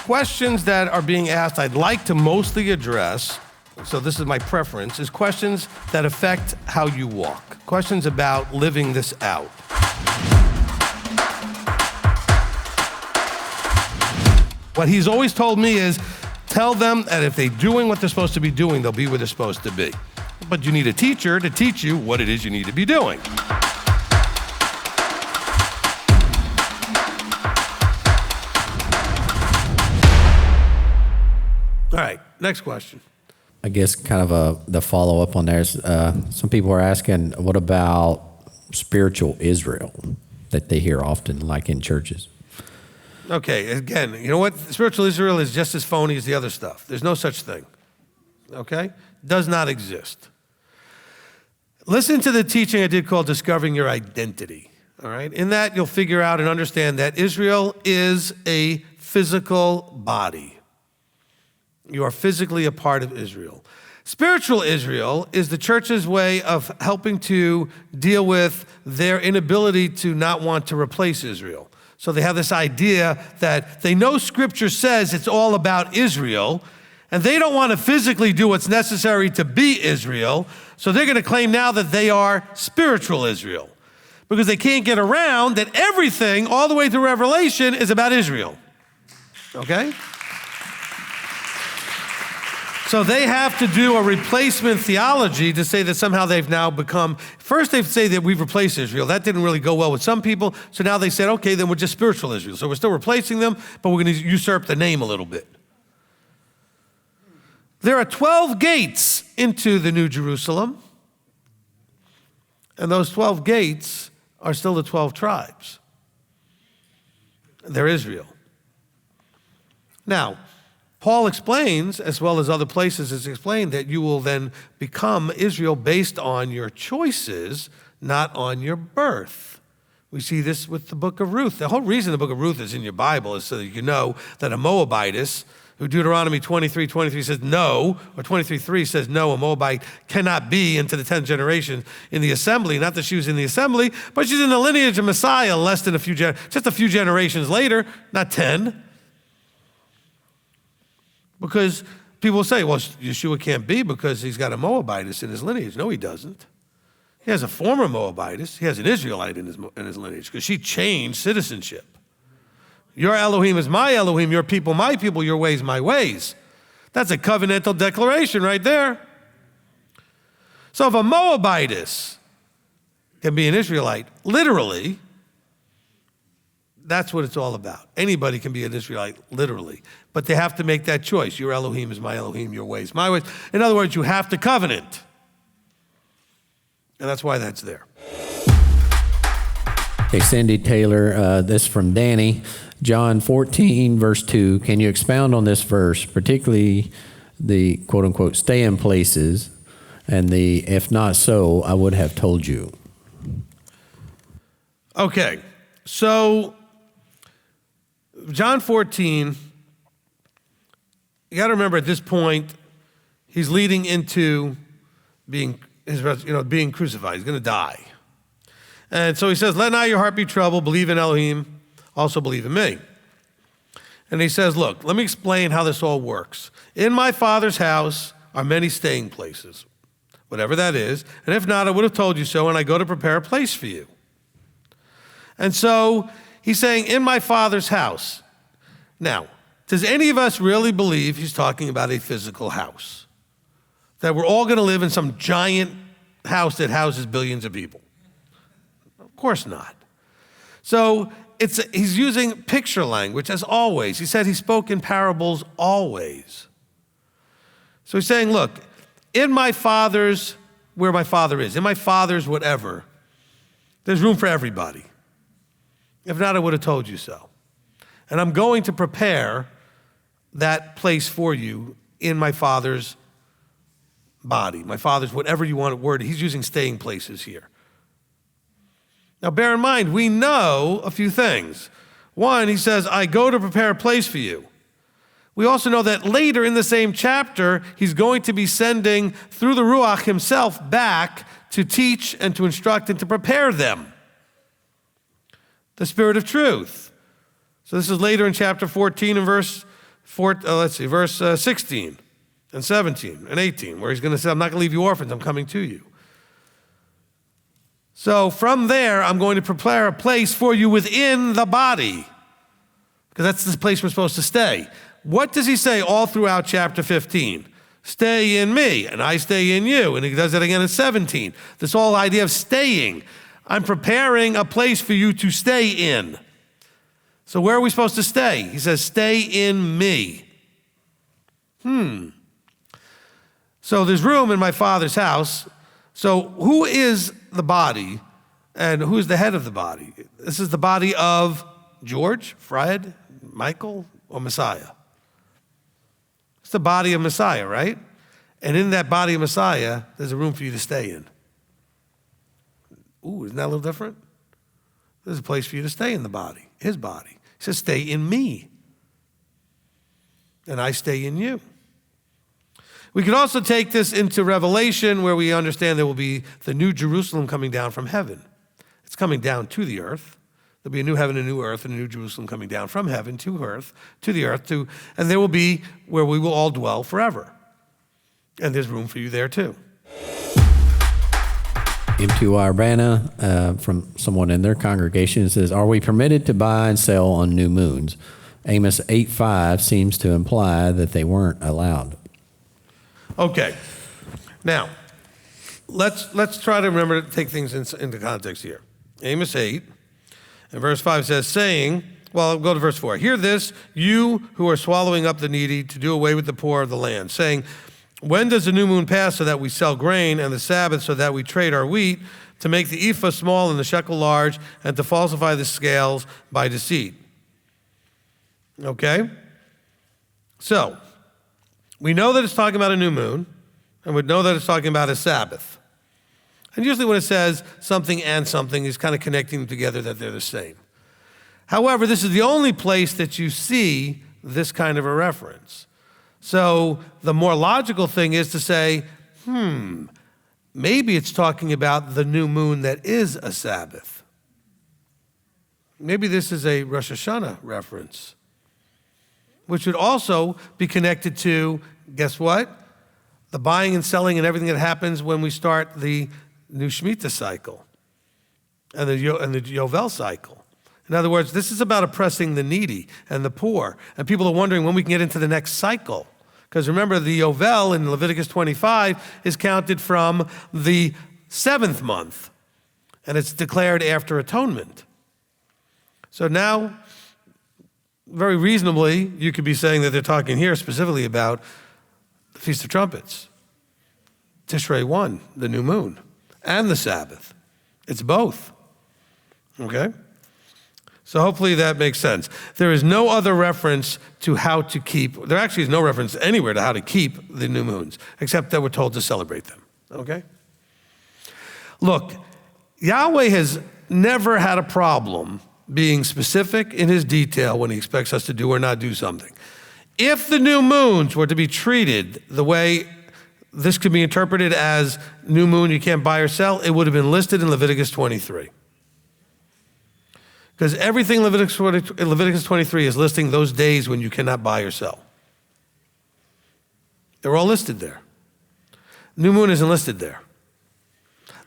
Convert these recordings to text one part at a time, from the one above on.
questions that are being asked I'd like to mostly address, so this is my preference, is questions that affect how you walk, questions about living this out. What he's always told me is, tell them that if they're doing what they're supposed to be doing, they'll be where they're supposed to be. But you need a teacher to teach you what it is you need to be doing. All right, next question. I guess kind of the follow-up on there is some people are asking, what about spiritual Israel that they hear often, like in churches? Okay, again, you know what? Spiritual Israel is just as phony as the other stuff. There's no such thing, okay? Does not exist. Listen to the teaching I did called Discovering Your Identity, all right? In that, you'll figure out and understand that Israel is a physical body. You are physically a part of Israel. Spiritual Israel is the church's way of helping to deal with their inability to not want to replace Israel. So they have this idea that they know Scripture says it's all about Israel, and they don't want to physically do what's necessary to be Israel, so they're going to claim now that they are spiritual Israel, because they can't get around that everything, all the way through Revelation, is about Israel, okay? So they have to do a replacement theology to say that somehow they've now become, first they say that we've replaced Israel. That didn't really go well with some people. So now they said, okay, then we're just spiritual Israel. So we're still replacing them, but we're going to usurp the name a little bit. There are 12 gates into the New Jerusalem. And those 12 gates are still the 12 tribes. They're Israel. Now, Paul explains, as well as other places it's explained, that you will then become Israel based on your choices, not on your birth. We see this with the book of Ruth. The whole reason the book of Ruth is in your Bible is so that you know that a Moabitess, who Deuteronomy 23:23 says no, or 23:3 says no, a Moabite cannot be into the 10th generation in the assembly. Not that she was in the assembly, but she's in the lineage of Messiah less than just a few generations later, not 10. Because people will say, well, Yeshua can't be because he's got a Moabitess in his lineage. No, he doesn't. He has a former Moabitess. He has an Israelite in his lineage because she changed citizenship. Your Elohim is my Elohim, your people, my people, your ways, my ways. That's a covenantal declaration right there. So if a Moabitess can be an Israelite, literally, that's what it's all about. Anybody can be an Israelite, literally. But they have to make that choice. Your Elohim is my Elohim, your ways, my ways. In other words, you have to covenant. And that's why that's there. Okay, Cindy Taylor, this from Danny. John 14, verse 2. Can you expound on this verse, particularly the quote-unquote stay in places and the if not so, I would have told you? Okay, so John 14, you got to remember at this point, he's leading into being crucified. He's going to die. And so he says, let not your heart be troubled. Believe in Elohim. Also believe in me. And he says, look, let me explain how this all works. In my Father's house are many staying places, whatever that is. And if not, I would have told you so, and I go to prepare a place for you. And so he's saying, in my Father's house. Now, does any of us really believe he's talking about a physical house? That we're all going to live in some giant house that houses billions of people? Of course not. So he's using picture language as always. He said he spoke in parables always. So he's saying, look, in my Father's, where my Father is, in my Father's whatever, there's room for everybody. If not, I would have told you so. And I'm going to prepare that place for you in my Father's body. My Father's, whatever you want to word. He's using staying places here. Now, bear in mind, we know a few things. One, he says, I go to prepare a place for you. We also know that later in the same chapter, he's going to be sending through the Ruach himself back to teach and to instruct and to prepare them. The Spirit of truth. So this is later in chapter 14 and verse verse 16 and 17 and 18, where he's going to say, I'm not going to leave you orphans, I'm coming to you. So from there, I'm going to prepare a place for you within the body, because that's the place we're supposed to stay. What does he say all throughout chapter 15? Stay in me, and I stay in you. And he does that again in 17. This whole idea of staying. I'm preparing a place for you to stay in. So where are we supposed to stay? He says, stay in me. So there's room in my Father's house. So who is the body and who's the head of the body? This is the body of George, Fred, Michael, or Messiah. It's the body of Messiah, right? And in that body of Messiah, there's a room for you to stay in. Ooh, isn't that a little different? There's a place for you to stay in the body, his body. He says, stay in me, and I stay in you. We can also take this into Revelation, where we understand there will be the new Jerusalem coming down from heaven. It's coming down to the earth. There'll be a new heaven, a new earth, and a new Jerusalem coming down from heaven to earth, to the earth, and there will be where we will all dwell forever. And there's room for you there too. m.t.o.i. Urbana from someone in their congregation says, are we permitted to buy and sell on new moons? Amos 8:5 seems to imply that they weren't allowed. Okay. Now, let's try to remember to take things into context here. Amos 8 and verse 5 says, saying, well, I'll go to verse 4. Hear this, you who are swallowing up the needy, to do away with the poor of the land, saying, when does the new moon pass so that we sell grain, and the Sabbath so that we trade our wheat, to make the ephah small and the shekel large, and to falsify the scales by deceit? Okay? So, we know that it's talking about a new moon, and we know that it's talking about a Sabbath. And usually when it says something and something, it's kind of connecting them together that they're the same. However, this is the only place that you see this kind of a reference. So the more logical thing is to say, maybe it's talking about the new moon that is a Sabbath. Maybe this is a Rosh Hashanah reference, which would also be connected to, guess what? The buying and selling and everything that happens when we start the new Shemitah cycle and the Yovel cycle. In other words, this is about oppressing the needy and the poor. And people are wondering when we can get into the next cycle. Because remember, the Yovel in Leviticus 25 is counted from the 7th month. And it's declared after atonement. So now, very reasonably, you could be saying that they're talking here specifically about the Feast of Trumpets, Tishrei 1, the new moon, and the Sabbath. It's both. Okay? So hopefully that makes sense. There is no other reference to how to keep, there actually is no reference anywhere to how to keep the new moons, except that we're told to celebrate them, okay? Look, Yahweh has never had a problem being specific in his detail when he expects us to do or not do something. If the new moons were to be treated the way this could be interpreted as new moon you can't buy or sell, it would have been listed in Leviticus 23. Because everything in Leviticus 23 is listing those days when you cannot buy or sell. They're all listed there. New moon isn't listed there.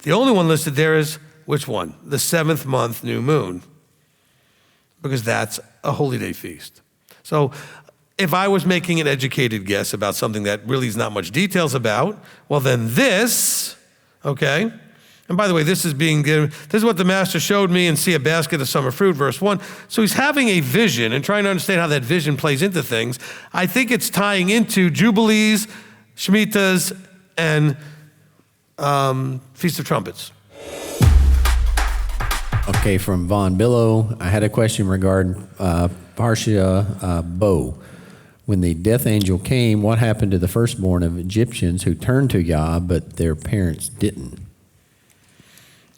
The only one listed there is, which one? The 7th month new moon. Because that's a holy day feast. So if I was making an educated guess about something that really is not much details about, well then this, okay? And by the way, this is being given, this is what the master showed me and see a basket of summer fruit, verse 1. So he's having a vision and trying to understand how that vision plays into things. I think it's tying into Jubilees, Shemitahs, and Feast of Trumpets. Okay, from Von Billow, I had a question regarding Parsha Bo. When the death angel came, what happened to the firstborn of Egyptians who turned to Yah, but their parents didn't?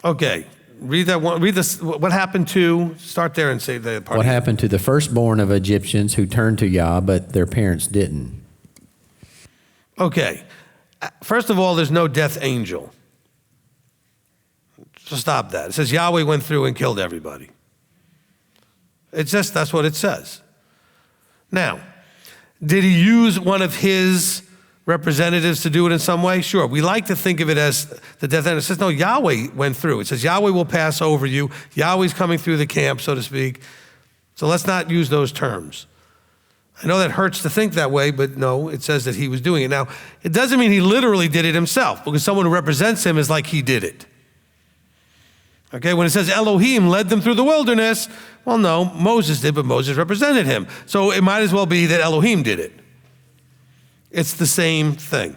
Okay, read that one. Read this. What happened to? Start there and say the part. What happened to the firstborn of Egyptians who turned to Yah, but their parents didn't? Okay, first of all, there's no death angel. So stop that. It says Yahweh went through and killed everybody. It's just that's what it says. Now, Did he use one of his representatives to do it in some way? Sure. We like to think of it as the death end. It says, no, Yahweh went through. It says, Yahweh will pass over you. Yahweh's coming through the camp, so to speak. So let's not use those terms. I know that hurts to think that way, but no, it says that he was doing it. Now, it doesn't mean he literally did it himself, because someone who represents him is like he did it. Okay, when it says Elohim led them through the wilderness, well, no, Moses did, but Moses represented him. So it might as well be that Elohim did it. It's the same thing.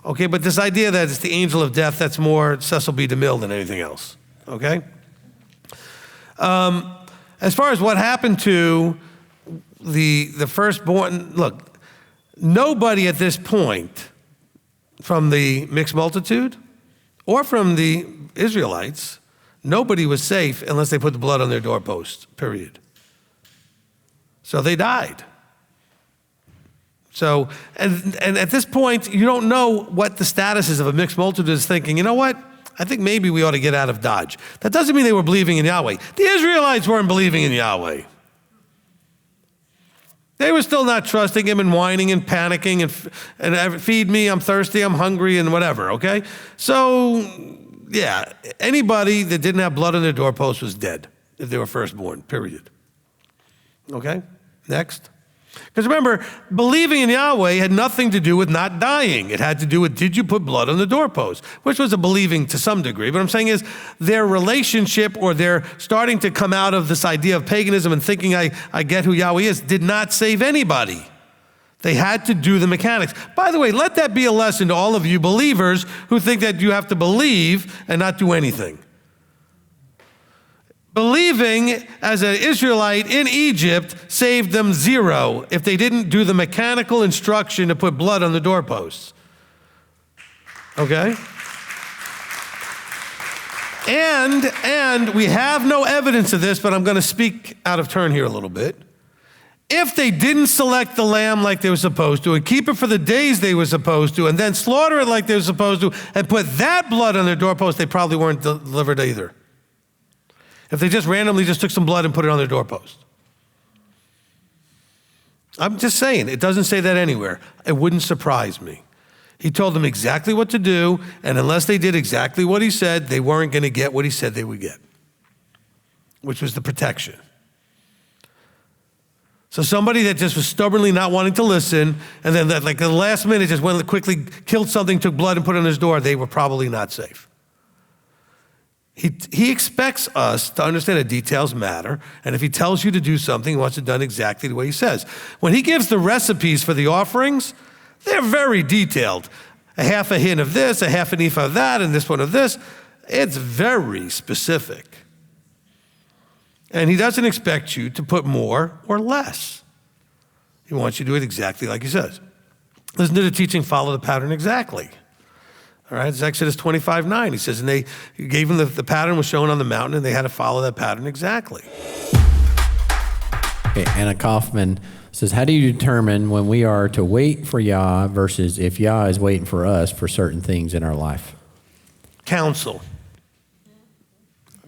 Okay, but this idea that it's the angel of death, that's more Cecil B. DeMille than anything else. Okay? As far as what happened to the firstborn, look, nobody at this point from the mixed multitude or from the Israelites, nobody was safe unless they put the blood on their doorposts, period. So they died. So, and at this point, you don't know what the status is of a mixed multitude is thinking, you know what? I think maybe we ought to get out of Dodge. That doesn't mean they were believing in Yahweh. The Israelites weren't believing in Yahweh. They were still not trusting him and whining and panicking and feed me, I'm thirsty, I'm hungry, and whatever, okay? So, yeah, anybody that didn't have blood on their doorpost was dead if they were firstborn, period. Okay, next. Because remember, believing in Yahweh had nothing to do with not dying. It had to do with, did you put blood on the doorpost? Which was a believing to some degree. But what I'm saying is their relationship, or their starting to come out of this idea of paganism and thinking I get who Yahweh is, did not save anybody. They had to do the mechanics. By the way, let that be a lesson to all of you believers who think that you have to believe and not do anything. Believing as an Israelite in Egypt saved them zero if they didn't do the mechanical instruction to put blood on the doorposts. Okay? And we have no evidence of this, but I'm going to speak out of turn here a little bit. If they didn't select the lamb like they were supposed to and keep it for the days they were supposed to and then slaughter it like they were supposed to and put that blood on their doorpost, they probably weren't delivered either. If they just randomly just took some blood and put it on their doorpost. I'm just saying, it doesn't say that anywhere. It wouldn't surprise me. He told them exactly what to do, and unless they did exactly what he said, they weren't going to get what he said they would get, which was the protection. So somebody that just was stubbornly not wanting to listen, and then like the last minute just went quickly, killed something, took blood and put it on his door, they were probably not safe. He expects us to understand that details matter, and if he tells you to do something, he wants it done exactly the way he says. When he gives the recipes for the offerings, they're very detailed. A half a hin of this, a half an ephah of that, and this one of this. It's very specific. And he doesn't expect you to put more or less. He wants you to do it exactly like he says. Listen to the teaching, follow the pattern exactly. All right, it's Exodus 25:9. He says, and they gave them the pattern was shown on the mountain, and they had to follow that pattern exactly. Okay, Anna Kaufman says, how do you determine when we are to wait for Yah versus if Yah is waiting for us for certain things in our life? Counsel.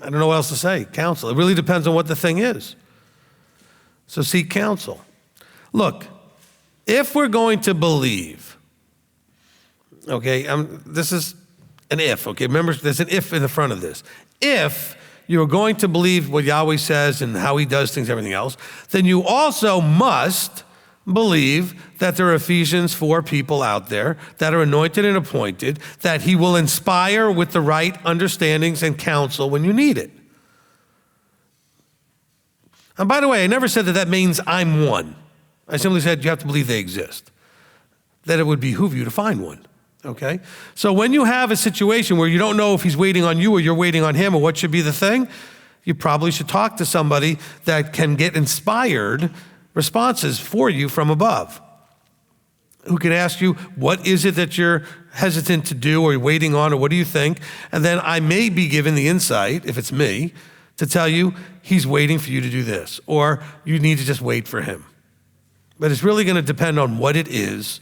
I don't know what else to say. Counsel. It really depends on what the thing is. So seek counsel. Look, if we're going to believe, okay, this is an if, okay? Remember, there's an if in the front of this. If you're going to believe what Yahweh says and how he does things, everything else, then you also must believe that there are Ephesians 4 people out there that are anointed and appointed, that he will inspire with the right understandings and counsel when you need it. And by the way, I never said that means I'm one. I simply said you have to believe they exist, that it would behoove you to find one. Okay? So when you have a situation where you don't know if he's waiting on you or you're waiting on him or what should be the thing, you probably should talk to somebody that can get inspired responses for you from above, who can ask you, what is it that you're hesitant to do or you're waiting on, or what do you think? And then I may be given the insight, if it's me, to tell you he's waiting for you to do this, or you need to just wait for him. But it's really going to depend on what it is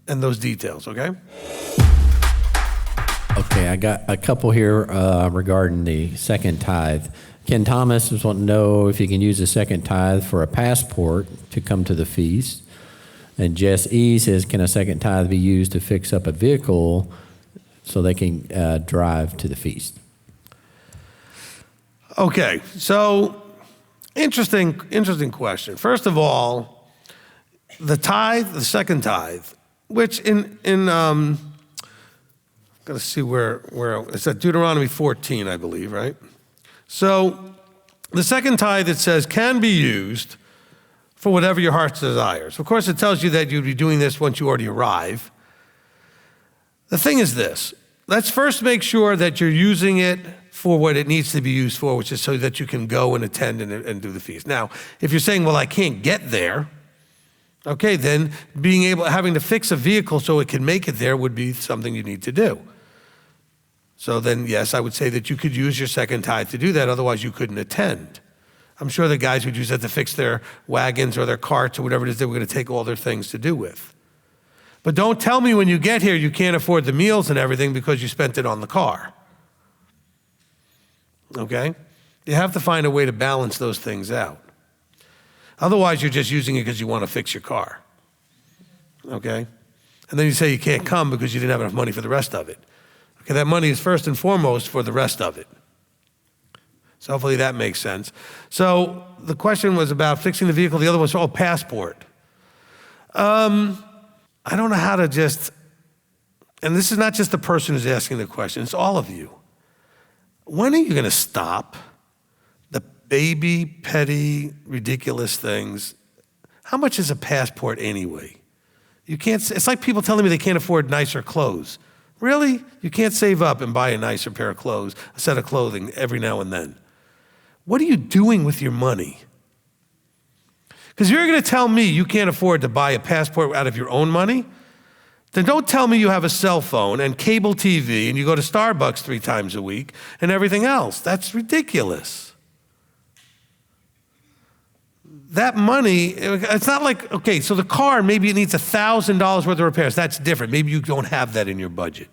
and those details, okay? Okay, I got a couple here regarding the second tithe. Ken Thomas was wanting to know if you can use the second tithe for a passport to come to the feast. And Jess E says, can a second tithe be used to fix up a vehicle so they can drive to the feast? Okay, so interesting question. First of all, the tithe, the second tithe, which gotta see where it's at Deuteronomy 14, I believe, right? So the second tithe, it says, can be used for whatever your heart desires. Of course, it tells you that you'd be doing this once you already arrive. The thing is this, let's first make sure that you're using it for what it needs to be used for, which is so that you can go and attend and do the feast. Now, if you're saying, well, I can't get there, okay, then having to fix a vehicle so it can make it there would be something you need to do. So then, yes, I would say that you could use your second tithe to do that, otherwise you couldn't attend. I'm sure the guys would use that to fix their wagons or their carts or whatever it is they were going to take all their things to do with. But don't tell me when you get here you can't afford the meals and everything because you spent it on the car. Okay? You have to find a way to balance those things out. Otherwise, you're just using it because you want to fix your car. Okay? And then you say you can't come because you didn't have enough money for the rest of it. Okay, that money is first and foremost for the rest of it. So hopefully that makes sense. So the question was about fixing the vehicle. The other one was, passport. I don't know how to and this is not just the person who's asking the question, it's all of you. When are you going to stop the baby, petty, ridiculous things? How much is a passport anyway? It's like people telling me they can't afford nicer clothes. Really? You can't save up and buy a nicer pair of clothes, a set of clothing every now and then. What are you doing with your money? Because you're going to tell me you can't afford to buy a passport out of your own money? Then don't tell me you have a cell phone and cable TV and you go to Starbucks 3 times a week and everything else. That's ridiculous. That money, it's not like, okay, so the car, maybe it needs $1,000 worth of repairs. That's different. Maybe you don't have that in your budget.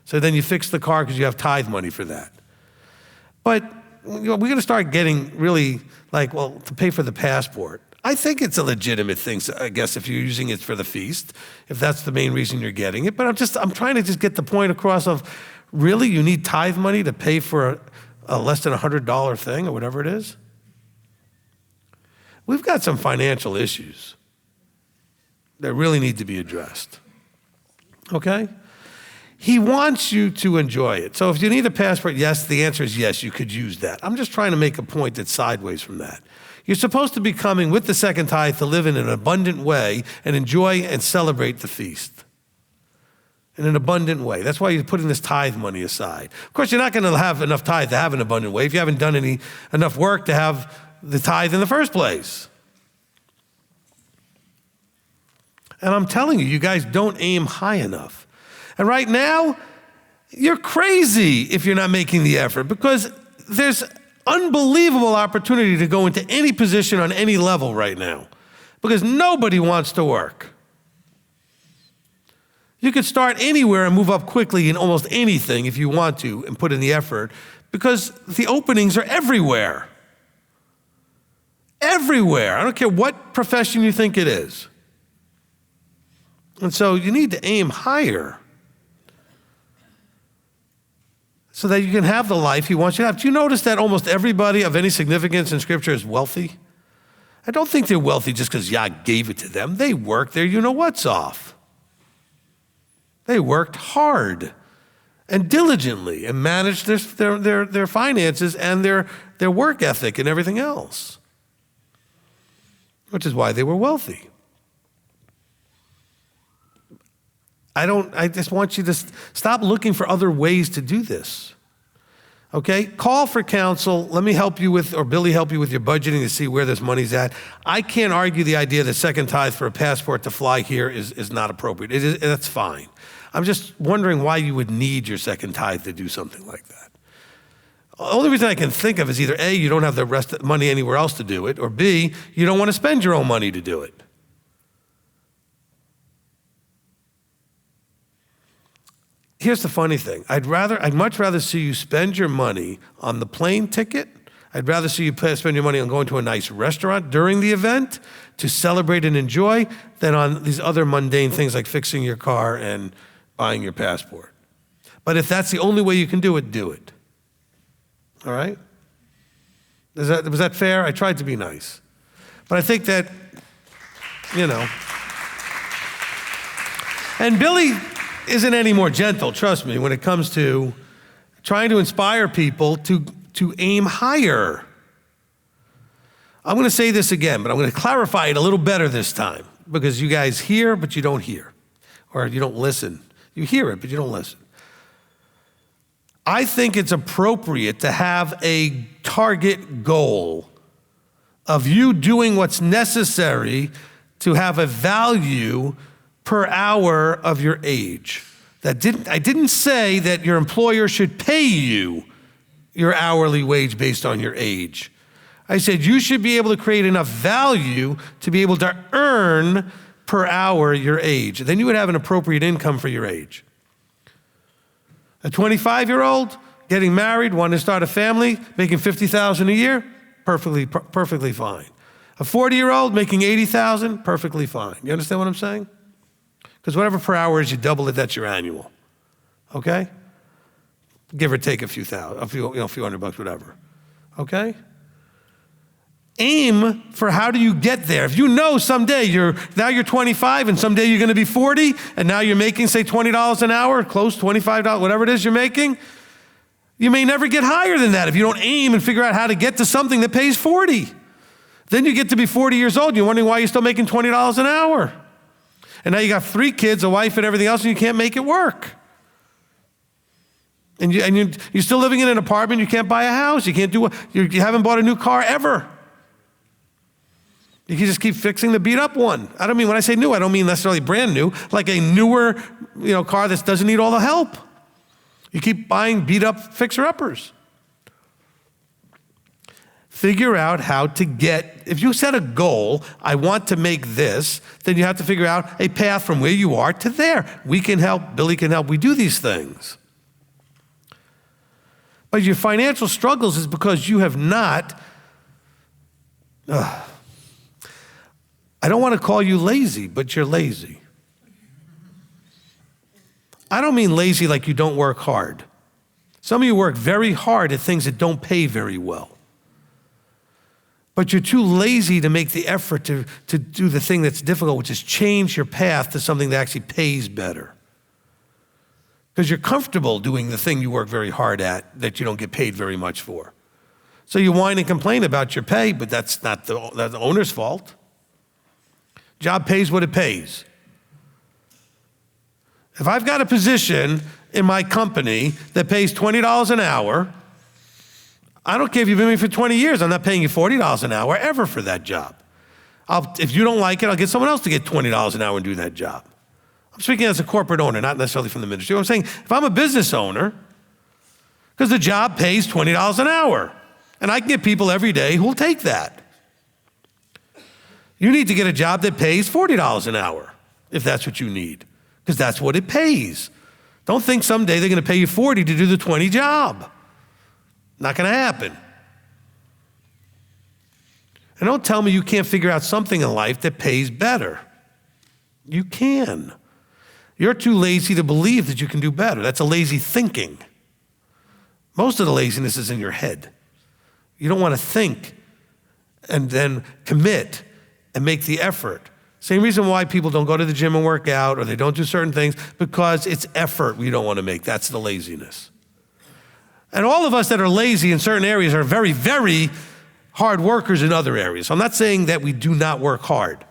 So then you fix the car because you have tithe money for that. But we're going to start getting really to pay for the passport. I think it's a legitimate thing, I guess, if you're using it for the feast, if that's the main reason you're getting it. But I'm trying to just get the point across of, really, you need tithe money to pay for a less than $100 thing or whatever it is? We've got some financial issues that really need to be addressed, okay? He wants you to enjoy it. So if you need a passport, yes, the answer is yes, you could use that. I'm just trying to make a point that's sideways from that. You're supposed to be coming with the second tithe to live in an abundant way and enjoy and celebrate the feast in an abundant way. That's why you're putting this tithe money aside. Of course, you're not going to have enough tithe to have an abundant way if you haven't done enough work to have the tithe in the first place. And I'm telling you, you guys don't aim high enough. And right now, you're crazy if you're not making the effort, because there's unbelievable opportunity to go into any position on any level right now, because nobody wants to work. You could start anywhere and move up quickly in almost anything if you want to and put in the effort, because the openings are everywhere. Everywhere. I don't care what profession you think it is. And so you need to aim higher so that you can have the life he wants you to have. Do you notice that almost everybody of any significance in Scripture is wealthy? I don't think they're wealthy just because Yah gave it to them. They worked their you-know-what's off. They worked hard and diligently and managed their finances and their work ethic and everything else, which is why they were wealthy. I just want you to stop looking for other ways to do this. Okay? Call for counsel. Let me help you with, or Billy help you with your budgeting to see where this money's at. I can't argue the idea that second tithe for a passport to fly here is not appropriate. That's fine. I'm just wondering why you would need your second tithe to do something like that. The only reason I can think of is either A, you don't have the rest of the money anywhere else to do it, or B, you don't want to spend your own money to do it. Here's the funny thing. I'd much rather see you spend your money on the plane ticket. I'd rather see you spend your money on going to a nice restaurant during the event to celebrate and enjoy than on these other mundane things like fixing your car and buying your passport. But if that's the only way you can do it, do it. All right? Was that fair? I tried to be nice. But I think that, and Billy isn't any more gentle, trust me, when it comes to trying to inspire people to aim higher. I'm going to say this again, but I'm going to clarify it a little better this time, because you guys hear, but you don't hear, or you don't listen. You hear it, but you don't listen. I think it's appropriate to have a target goal of you doing what's necessary to have a value per hour of your age. I didn't say that your employer should pay you your hourly wage based on your age. I said you should be able to create enough value to be able to earn per hour your age. Then you would have an appropriate income for your age. A 25-year-old getting married, wanting to start a family, making $50,000 a year, perfectly fine. A 40-year-old making $80,000, perfectly fine. You understand what I'm saying? Because whatever per hour is, you double it, that's your annual. Okay? Give or take a few thousand, a few $100, whatever. Okay? Aim for how do you get there. If you know someday you're 25 and someday you're going to be 40 and now you're making, say, $20 an hour, close, $25, whatever it is you're making, you may never get higher than that if you don't aim and figure out how to get to something that pays 40. Then you get to be 40 years old and you're wondering why you're still making $20 an hour. And now you got 3 kids, a wife, and everything else, and you can't make it work. And you're still living in an apartment, you can't buy a house, you haven't bought a new car ever. You can just keep fixing the beat up one. I don't mean, when I say new, I don't mean necessarily brand new, like a newer, car that doesn't need all the help. You keep buying beat up fixer-uppers. Figure out how to get, if you set a goal, I want to make this, then you have to figure out a path from where you are to there. We can help, Billy can help, we do these things. But your financial struggles is because you have not, I don't want to call you lazy, but you're lazy. I don't mean lazy like you don't work hard. Some of you work very hard at things that don't pay very well. But you're too lazy to make the effort to do the thing that's difficult, which is change your path to something that actually pays better. Because you're comfortable doing the thing you work very hard at that you don't get paid very much for. So you whine and complain about your pay, but that's not the owner's fault. Job pays what it pays. If I've got a position in my company that pays $20 an hour, I don't care if you've been with me for 20 years, I'm not paying you $40 an hour ever for that job. If you don't like it, I'll get someone else to get $20 an hour and do that job. I'm speaking as a corporate owner, not necessarily from the ministry. I'm saying if I'm a business owner, because the job pays $20 an hour, and I can get people every day who will take that. You need to get a job that pays $40 an hour, if that's what you need, because that's what it pays. Don't think someday they're going to pay you $40 to do the 20 job. Not going to happen. And don't tell me you can't figure out something in life that pays better. You can. You're too lazy to believe that you can do better. That's a lazy thinking. Most of the laziness is in your head. You don't want to think and then commit and make the effort. Same reason why people don't go to the gym and work out, or they don't do certain things, because it's effort we don't want to make. That's the laziness. And all of us that are lazy in certain areas are very, very hard workers in other areas. So I'm not saying that we do not work hard.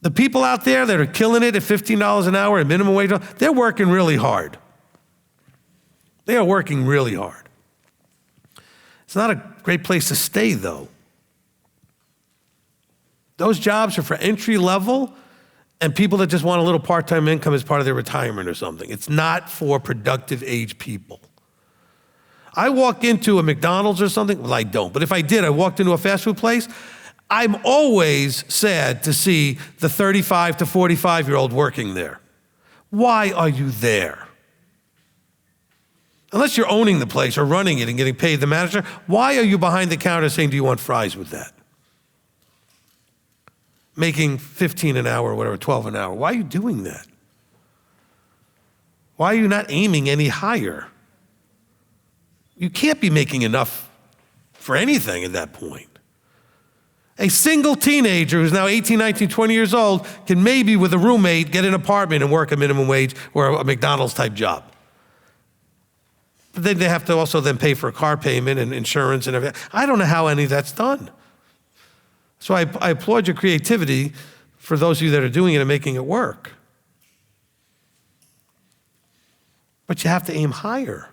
The people out there that are killing it at $15 an hour at minimum wage, they're working really hard. They are working really hard. It's not a great place to stay, though. Those jobs are for entry level and people that just want a little part-time income as part of their retirement or something. It's not for productive age people. I walk into a McDonald's or something, well, I don't, but if I did, I walked into a fast food place, I'm always sad to see the 35 to 45-year-old working there. Why are you there? Unless you're owning the place or running it and getting paid the manager, why are you behind the counter saying, do you want fries with that? Making 15 an hour or whatever, 12 an hour. Why are you doing that? Why are you not aiming any higher? You can't be making enough for anything at that point. A single teenager who's now 18, 19, 20 years old can maybe with a roommate get an apartment and work a minimum wage or a McDonald's type job. But then they have to also then pay for a car payment and insurance and everything. I don't know how any of that's done. So I applaud your creativity for those of you that are doing it and making it work. But you have to aim higher.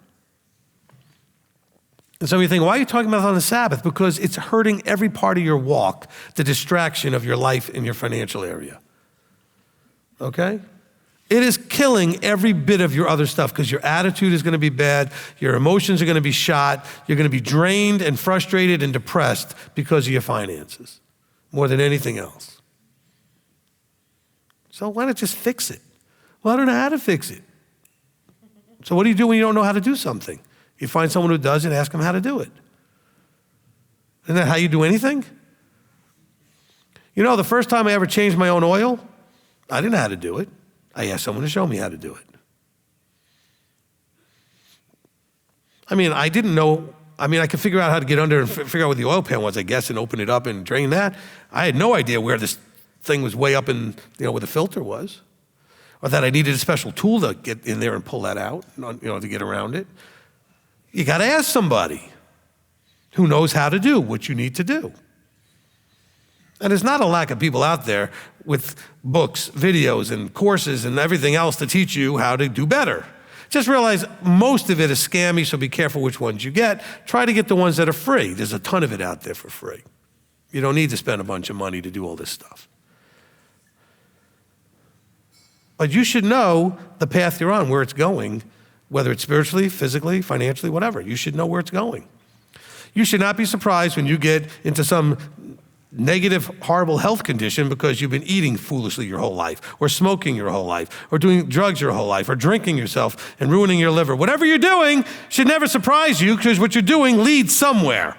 And some of you think, why are you talking about it on the Sabbath? Because it's hurting every part of your walk, the distraction of your life in your financial area. Okay? It is killing every bit of your other stuff because your attitude is going to be bad, your emotions are going to be shot, you're going to be drained and frustrated and depressed because of your finances, more than anything else. So why not just fix it? Well, I don't know how to fix it. So what do you do when you don't know how to do something? You find someone who does it, ask them how to do it. Isn't that how you do anything? You know, the first time I ever changed my own oil, I didn't know how to do it. I asked someone to show me how to do it. I mean, I didn't know. I mean, I could figure out how to get under and figure out where the oil pan was, I guess, and open it up and drain that. I had no idea where this thing was way up in, where the filter was, or that I needed a special tool to get in there and pull that out, to get around it. You got to ask somebody who knows how to do what you need to do. And there's not a lack of people out there with books, videos, and courses and everything else to teach you how to do better. Just realize most of it is scammy, so be careful which ones you get. Try to get the ones that are free. There's a ton of it out there for free. You don't need to spend a bunch of money to do all this stuff. But you should know the path you're on, where it's going, whether it's spiritually, physically, financially, whatever. You should know where it's going. You should not be surprised when you get into some negative, horrible health condition because you've been eating foolishly your whole life, or smoking your whole life, or doing drugs your whole life, or drinking yourself and ruining your liver. Whatever you're doing should never surprise you because what you're doing leads somewhere.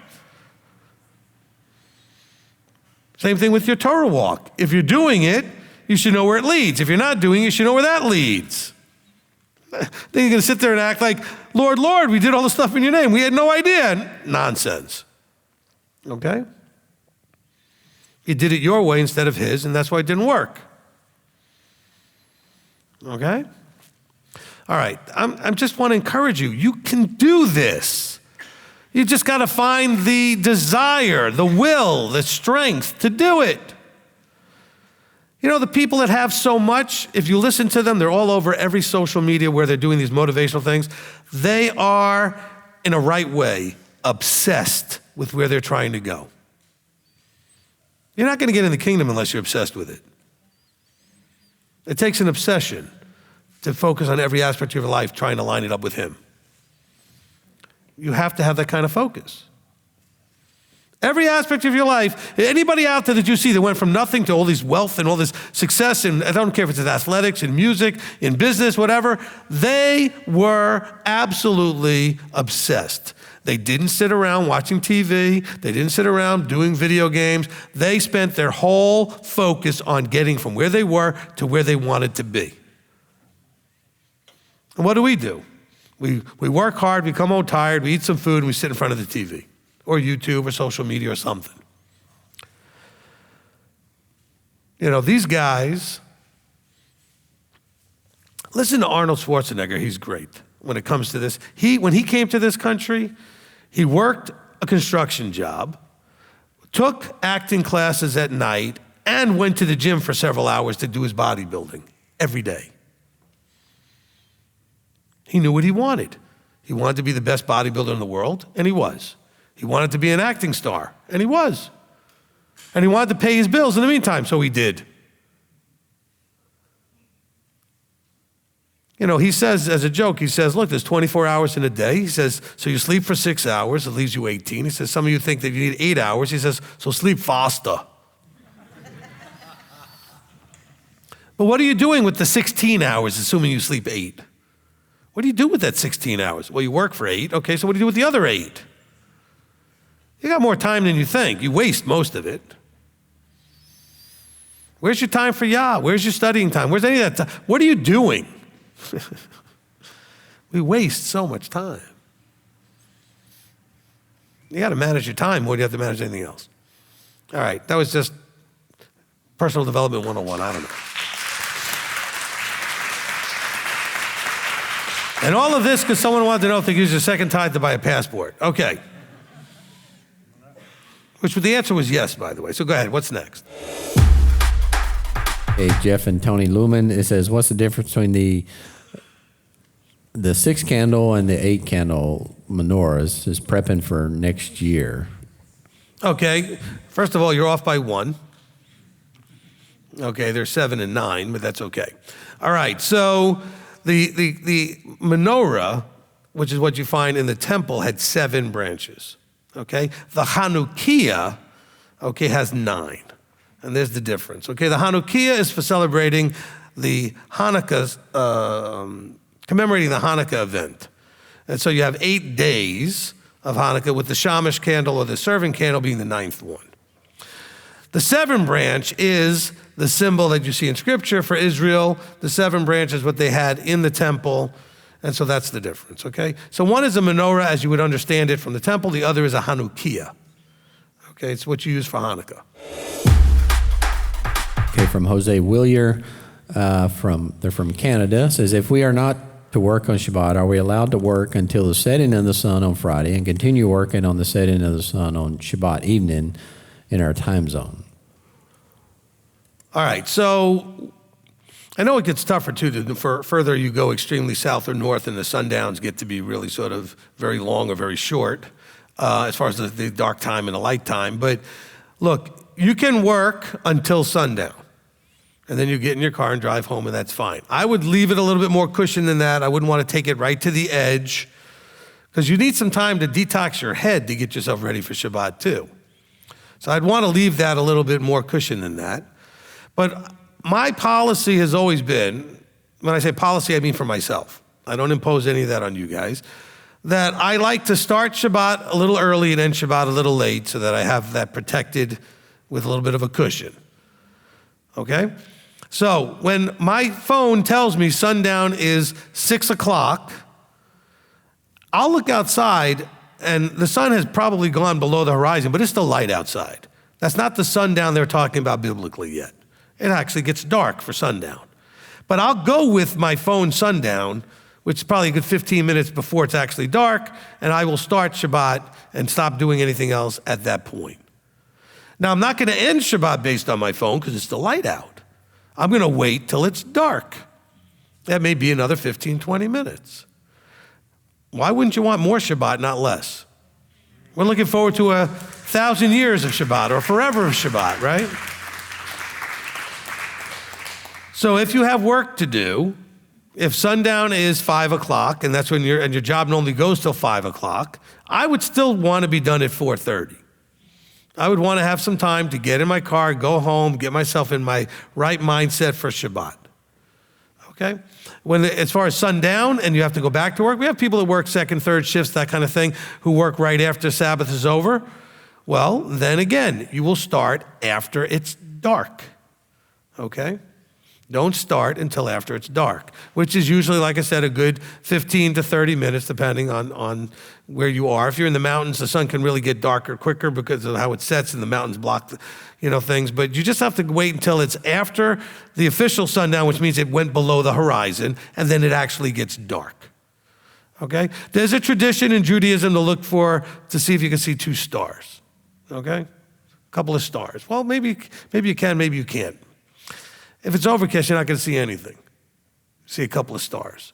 Same thing with your Torah walk. If you're doing it, you should know where it leads. If you're not doing it, you should know where that leads. Then you're going to sit there and act like, Lord, Lord, we did all the stuff in your name. We had no idea. Nonsense. Okay? You did it your way instead of his, and that's why it didn't work. Okay? All right. I just want to encourage you. You can do this. You just got to find the desire, the will, the strength to do it. You know, the people that have so much, if you listen to them, they're all over every social media where they're doing these motivational things. They are, in a right way, obsessed with where they're trying to go. You're not going to get in the kingdom unless you're obsessed with it. It takes an obsession to focus on every aspect of your life, trying to line it up with him. You have to have that kind of focus. Every aspect of your life, anybody out there that you see that went from nothing to all this wealth and all this success, and I don't care if it's in athletics, in music, in business, whatever, they were absolutely obsessed. They didn't sit around watching TV. They didn't sit around doing video games. They spent their whole focus on getting from where they were to where they wanted to be. And what do? We work hard, we come home tired, we eat some food, and we sit in front of the TV or YouTube or social media or something. You know, these guys, listen to Arnold Schwarzenegger, he's great when it comes to this. When he came to this country, he worked a construction job, took acting classes at night, and went to the gym for several hours to do his bodybuilding every day. He knew what he wanted. He wanted to be the best bodybuilder in the world, and he was. He wanted to be an acting star, and he was. And he wanted to pay his bills in the meantime, so he did. You know, he says, as a joke, he says, look, there's 24 hours in a day. He says, so you sleep for 6 hours, it leaves you 18. He says, some of you think that you need 8 hours. He says, so sleep faster. But what are you doing with the 16 hours, assuming you sleep 8? What do you do with that 16 hours? Well, you work for 8. Okay, so what do you do with the other 8? You got more time than you think. You waste most of it. Where's your time for Yah? Where's your studying time? Where's any of that time? What are you doing? We waste so much time. You got to manage your time more than you have to manage anything else. All right, that was just personal development 101. I don't know. And all of this because someone wanted to know if they could use their second tithe to buy a passport. Okay. The answer was yes, by the way. So go ahead. What's next? Hey, Jeff and Tony Lumen. It says, what's the difference between the 6 candle and the 8 candle menorahs is prepping for next year? Okay. First of all, you're off by 1. Okay, there's 7 and 9, but that's okay. All right. So the menorah, which is what you find in the temple, had 7 branches. Okay. The Hanukkah, okay, has 9. And there's the difference. Okay, the Hanukkah is for celebrating the Hanukkah, commemorating the Hanukkah event. And so you have 8 days of Hanukkah with the Shamash candle or the serving candle being the 9th one. The 7 branch is the symbol that you see in Scripture for Israel. The 7 branch is what they had in the temple. And so that's the difference, okay? So one is a menorah as you would understand it from the temple. The other is a Hanukkah. Okay, it's what you use for Hanukkah. Okay, from Jose Willier, they're from Canada, says, if we are not to work on Shabbat, are we allowed to work until the setting of the sun on Friday and continue working on the setting of the sun on Shabbat evening in our time zone? All right, so I know it gets tougher too. The further you go extremely south or north and the sundowns get to be really sort of very long or very short as far as the dark time and the light time. But look, you can work until sundown. And then you get in your car and drive home, and that's fine. I would leave it a little bit more cushion than that. I wouldn't want to take it right to the edge because you need some time to detox your head to get yourself ready for Shabbat too. So I'd want to leave that a little bit more cushion than that. But my policy has always been, when I say policy, I mean for myself. I don't impose any of that on you guys, that I like to start Shabbat a little early and end Shabbat a little late so that I have that protected with a little bit of a cushion. Okay? So when my phone tells me sundown is 6 o'clock, I'll look outside and the sun has probably gone below the horizon, but it's still light outside. That's not the sundown they're talking about biblically yet. It actually gets dark for sundown. But I'll go with my phone sundown, which is probably a good 15 minutes before it's actually dark, and I will start Shabbat and stop doing anything else at that point. Now, I'm not going to end Shabbat based on my phone because it's still light out. I'm going to wait till it's dark. That may be another 15, 20 minutes. Why wouldn't you want more Shabbat, not less? We're looking forward to 1,000 years of Shabbat or forever of Shabbat, right? So if you have work to do, if sundown is 5 o'clock, and that's when your job normally goes till 5 o'clock, I would still want to be done at 4:30. I would want to have some time to get in my car, go home, get myself in my right mindset for Shabbat. Okay? As far as sundown and you have to go back to work, we have people that work second, third shifts, that kind of thing, who work right after Sabbath is over. Well, then again, you will start after it's dark. Okay? Don't start until after it's dark, which is usually, like I said, a good 15 to 30 minutes, depending on where you are. If you're in the mountains, the sun can really get darker quicker because of how it sets and the mountains block things. But you just have to wait until it's after the official sundown, which means it went below the horizon, and then it actually gets dark. Okay? There's a tradition in Judaism to see if you can see 2 stars. Okay? A couple of stars. Well, maybe you can, maybe you can't. If it's overcast, you're not going to see anything. See a couple of stars,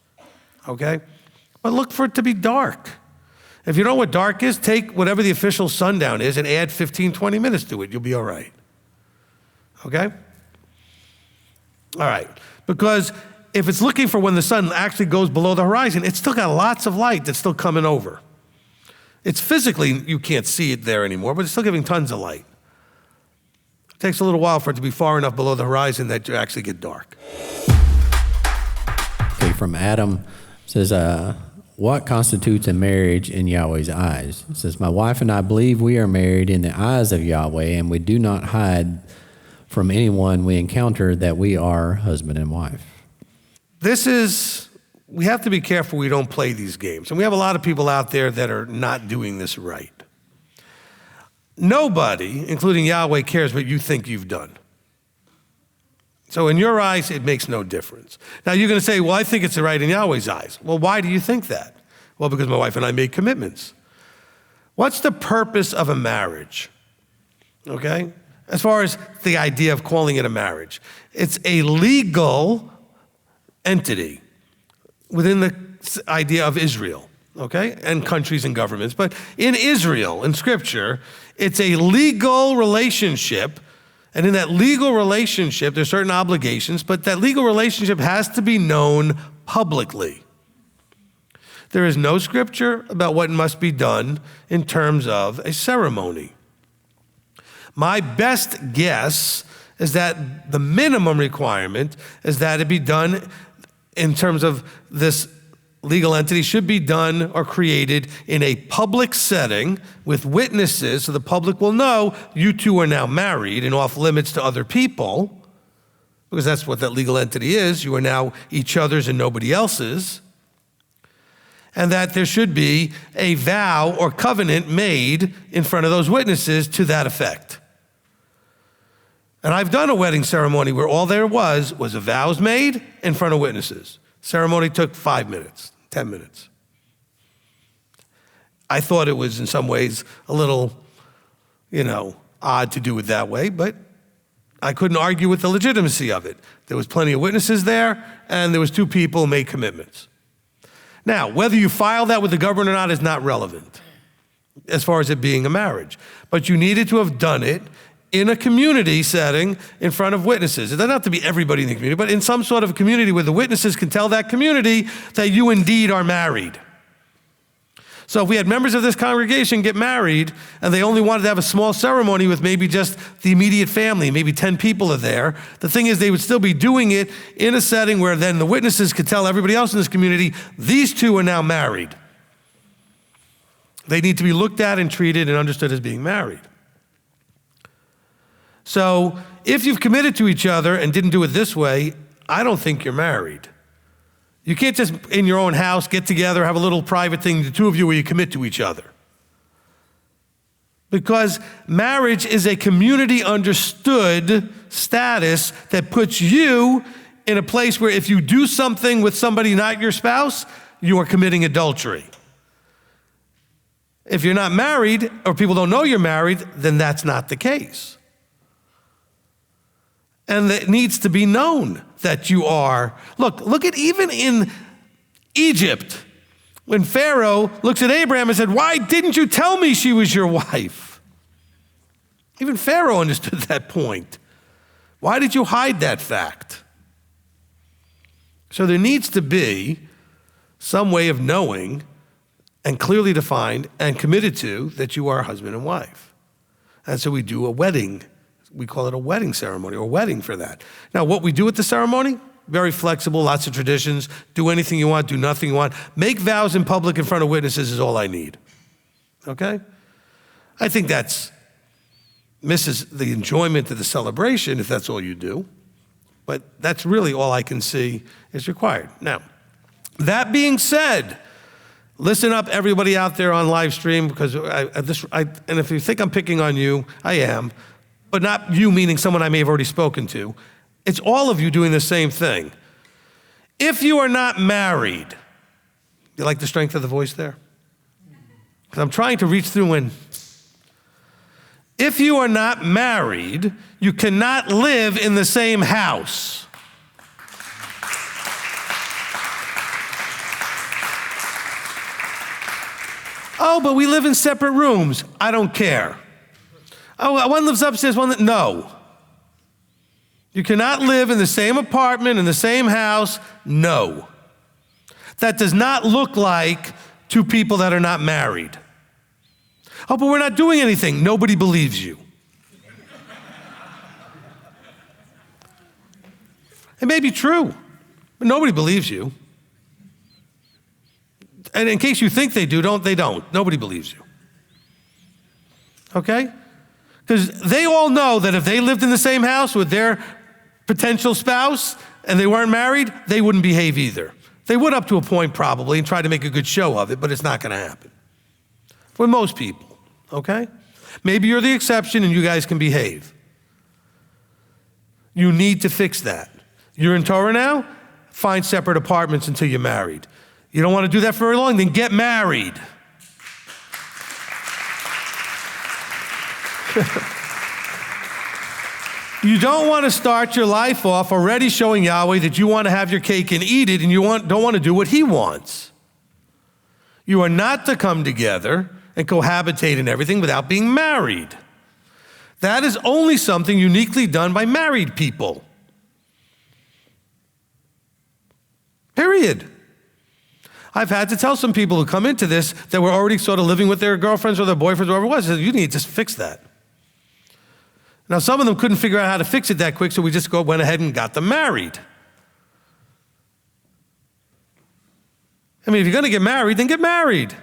okay? But look for it to be dark. If you know what dark is, take whatever the official sundown is and add 15, 20 minutes to it. You'll be all right, okay? All right, because if it's looking for when the sun actually goes below the horizon, it's still got lots of light that's still coming over. It's physically, you can't see it there anymore, but it's still giving tons of light. It takes a little while for it to be far enough below the horizon that you actually get dark. Okay, from Adam, It says, what constitutes a marriage in Yahweh's eyes? It says, my wife and I believe we are married in the eyes of Yahweh, and we do not hide from anyone we encounter that we are husband and wife. We have to be careful we don't play these games. And we have a lot of people out there that are not doing this right. Nobody, including Yahweh, cares what you think you've done. So in your eyes, it makes no difference. Now you're going to say, well, I think it's right in Yahweh's eyes. Well, why do you think that? Well, because my wife and I made commitments. What's the purpose of a marriage? Okay? As far as the idea of calling it a marriage, it's a legal entity within the idea of Israel, okay? And countries and governments. But in Israel, in Scripture, it's a legal relationship. And in that legal relationship, there's certain obligations, but that legal relationship has to be known publicly. There is no scripture about what must be done in terms of a ceremony. My best guess is that the minimum requirement is that it be done in terms of this legal entity should be done or created in a public setting with witnesses so the public will know you two are now married and off limits to other people, because that's what that legal entity is. You are now each other's and nobody else's. And that there should be a vow or covenant made in front of those witnesses to that effect. And I've done a wedding ceremony where all there was a vows made in front of witnesses. Ceremony took 5 minutes, 10 minutes. I thought it was in some ways a little, odd to do it that way, but I couldn't argue with the legitimacy of it. There was plenty of witnesses there, and there was 2 people who made commitments. Now, whether you file that with the government or not is not relevant as far as it being a marriage. But you needed to have done it in a community setting in front of witnesses. It doesn't have to be everybody in the community, but in some sort of community where the witnesses can tell that community that you indeed are married. So if we had members of this congregation get married and they only wanted to have a small ceremony with maybe just the immediate family, maybe 10 people are there, the thing is they would still be doing it in a setting where then the witnesses could tell everybody else in this community, these 2 are now married. They need to be looked at and treated and understood as being married. So if you've committed to each other and didn't do it this way, I don't think you're married. You can't just in your own house get together, have a little private thing, the 2 of you, where you commit to each other. Because marriage is a community understood status that puts you in a place where if you do something with somebody not your spouse, you are committing adultery. If you're not married or people don't know you're married, then that's not the case. And it needs to be known that you are. Look at even in Egypt, when Pharaoh looks at Abraham and said, why didn't you tell me she was your wife? Even Pharaoh understood that point. Why did you hide that fact? So there needs to be some way of knowing and clearly defined and committed to that you are husband and wife. And so we do a wedding. We call it a wedding ceremony or wedding for that. Now, what we do at the ceremony, very flexible, lots of traditions. Do anything you want, do nothing you want. Make vows in public in front of witnesses is all I need. Okay? I think that's misses the enjoyment of the celebration if that's all you do. But that's really all I can see is required. Now, that being said, listen up, everybody out there on live stream, because and if you think I'm picking on you, I am. But not you meaning someone I may have already spoken to. It's all of you doing the same thing. If you are not married, you like the strength of the voice there? Because I'm trying to reach through and if you are not married, you cannot live in the same house. Oh, but we live in separate rooms. I don't care. Oh, one lives upstairs, no. You cannot live in the same apartment, in the same house, no. That does not look like 2 people that are not married. Oh, but we're not doing anything. Nobody believes you. It may be true, but nobody believes you. And in case you think they do, they don't. Nobody believes you. Okay? Because they all know that if they lived in the same house with their potential spouse and they weren't married, they wouldn't behave either. They would up to a point probably and try to make a good show of it, but it's not going to happen. For most people, okay? Maybe you're the exception and you guys can behave. You need to fix that. You're in Torah now? Find separate apartments until you're married. You don't want to do that for very long? Then get married. You don't want to start your life off already showing Yahweh that you want to have your cake and eat it, and you don't want to do what he wants. You are not to come together and cohabitate and everything without being married. That is only something uniquely done by married people. Period. I've had to tell some people who come into this that were already sort of living with their girlfriends or their boyfriends, whoever it was, I said, you need to fix that. Now, some of them couldn't figure out how to fix it that quick, so we just went ahead and got them married. I mean, if you're going to get married, then get married.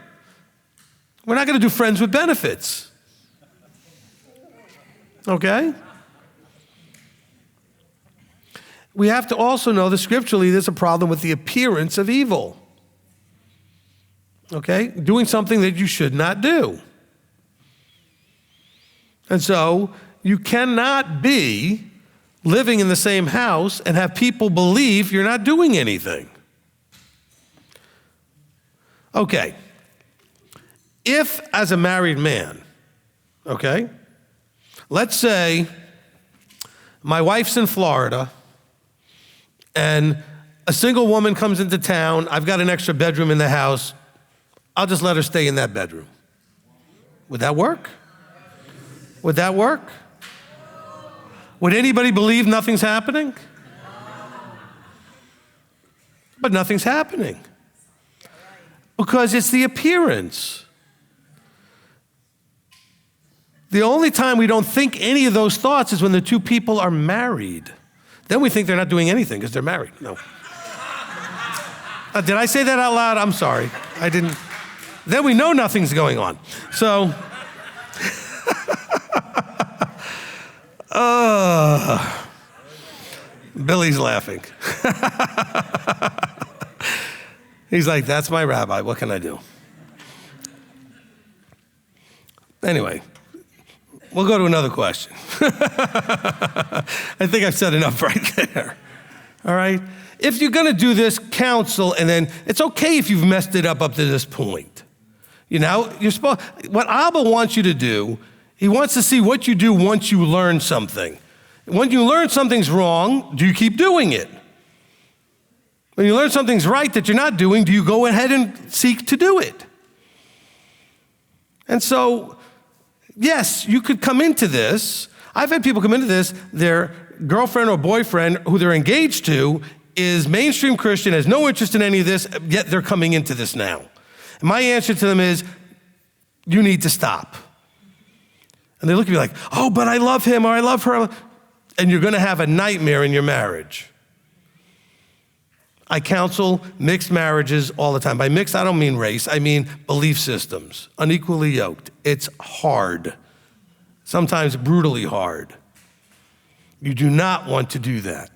We're not going to do friends with benefits. Okay? We have to also know that scripturally there's a problem with the appearance of evil. Okay? Doing something that you should not do. And so, you cannot be living in the same house and have people believe you're not doing anything. Okay. If, as a married man, okay, let's say my wife's in Florida and a single woman comes into town, I've got an extra bedroom in the house, I'll just let her stay in that bedroom. Would that work? Would that work? Would anybody believe nothing's happening? But nothing's happening. Because it's the appearance. The only time we don't think any of those thoughts is when the two people are married. Then we think they're not doing anything because they're married. No. Did I say that out loud? I'm sorry. I didn't. Then we know nothing's going on. So, Billy's laughing. He's like, that's my rabbi. What can I do? Anyway, we'll go to another question. I think I've said enough right there. All right? If you're going to do this, counsel, and then it's okay if you've messed it up to this point. You know, what Abba wants you to do, he wants to see what you do once you learn something. When you learn something's wrong, do you keep doing it? When you learn something's right that you're not doing, do you go ahead and seek to do it? And so, yes, you could come into this. I've had people come into this, their girlfriend or boyfriend who they're engaged to is mainstream Christian, has no interest in any of this, yet they're coming into this now. And my answer to them is, you need to stop. And they look at me like, oh, but I love him or I love her. And you're going to have a nightmare in your marriage. I counsel mixed marriages all the time. By mixed, I don't mean race. I mean belief systems, unequally yoked. It's hard, sometimes brutally hard. You do not want to do that.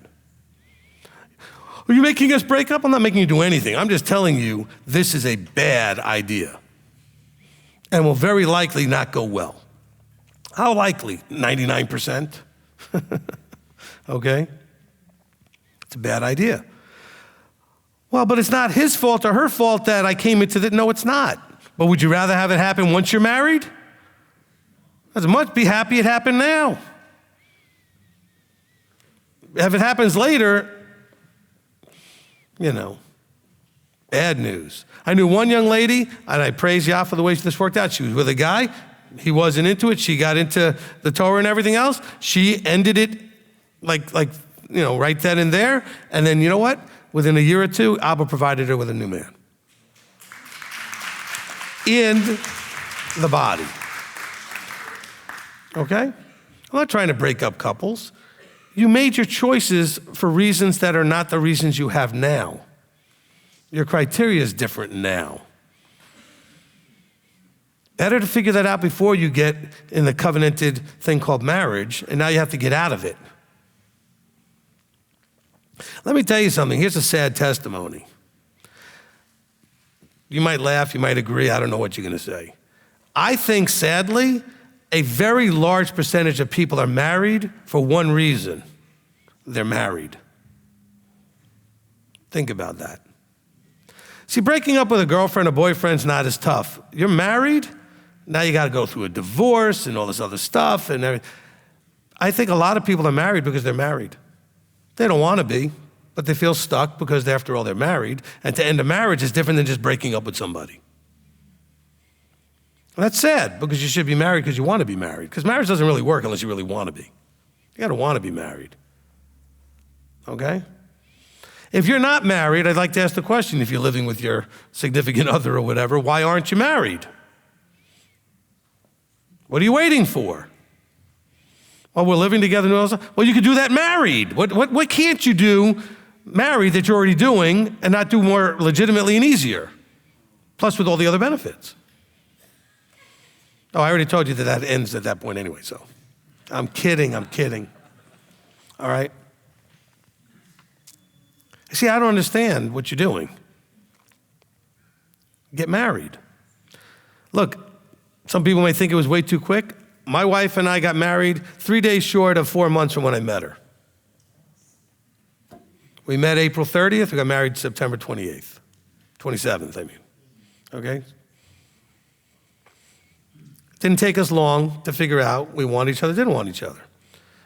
Are you making us break up? I'm not making you do anything. I'm just telling you this is a bad idea and will very likely not go well. How likely? 99%. Okay? It's a bad idea. Well, but it's not his fault or her fault that I came into that. No, it's not. But would you rather have it happen once you're married? As much be happy it happened now. If it happens later, you know, bad news. I knew one young lady, and I praise Yah for the way this worked out. She was with a guy. He wasn't into it. She got into the Torah and everything else. She ended it like you know, right then and there. And then, you know what? Within a year or two, Abba provided her with a new man. In the body. Okay? I'm not trying to break up couples. You made your choices for reasons that are not the reasons you have now. Your criteria is different now. Better to figure that out before you get in the covenanted thing called marriage, and now you have to get out of it. Let me tell you something. Here's a sad testimony. You might laugh, you might agree, I don't know what you're going to say. I think, sadly, a very large percentage of people are married for one reason. They're married. Think about that. See, breaking up with a girlfriend or boyfriend's not as tough. You're married, now you got to go through a divorce and all this other stuff. And everything. I think a lot of people are married because they're married. They don't want to be, but they feel stuck because after all, they're married. And to end a marriage is different than just breaking up with somebody. And that's sad, because you should be married because you want to be married. Because marriage doesn't really work unless you really want to be. You got to want to be married. Okay? If you're not married, I'd like to ask the question, if you're living with your significant other or whatever, why aren't you married? What are you waiting for? Well, we're living together. Well, you could do that married. What can't you do married that you're already doing and not do more legitimately and easier? Plus with all the other benefits. Oh, I already told you that ends at that point anyway, so. I'm kidding. All right? See, I don't understand what you're doing. Get married. Look, some people may think it was way too quick. My wife and I got married 3 days short of 4 months from when I met her. We met April 30th, we got married September 27th, I mean. Okay? Didn't take us long to figure out we want each other, didn't want each other.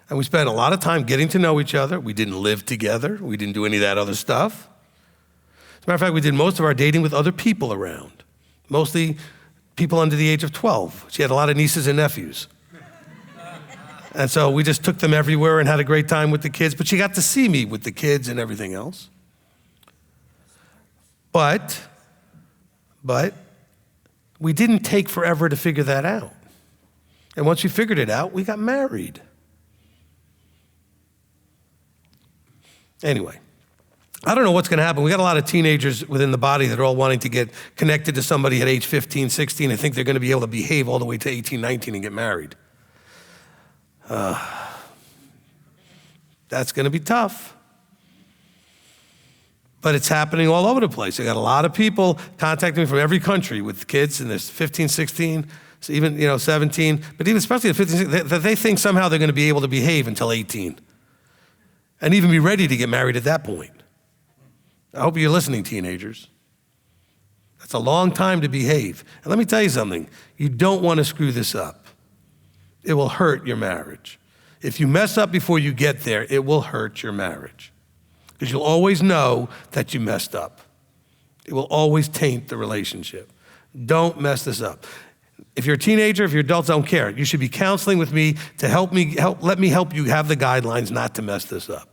And we spent a lot of time getting to know each other. We didn't live together. We didn't do any of that other stuff. As a matter of fact, we did most of our dating with other people around, mostly people under the age of 12. She had a lot of nieces and nephews. And so we just took them everywhere and had a great time with the kids, but she got to see me with the kids and everything else. But we didn't take forever to figure that out. And once we figured it out, we got married. Anyway, I don't know what's going to happen. We got a lot of teenagers within the body that are all wanting to get connected to somebody at age 15, 16, and think they're going to be able to behave all the way to 18, 19 and get married. That's going to be tough. But it's happening all over the place. I got a lot of people contacting me from every country with kids, and there's 15, 16, so even 17, but even especially at 15, 16, they think somehow they're going to be able to behave until 18 and even be ready to get married at that point. I hope you're listening, teenagers. That's a long time to behave. And let me tell you something. You don't want to screw this up. It will hurt your marriage. If you mess up before you get there, it will hurt your marriage. Because you'll always know that you messed up. It will always taint the relationship. Don't mess this up. If you're a teenager, if you're adults, I don't care. You should be counseling with me to let me help you have the guidelines not to mess this up.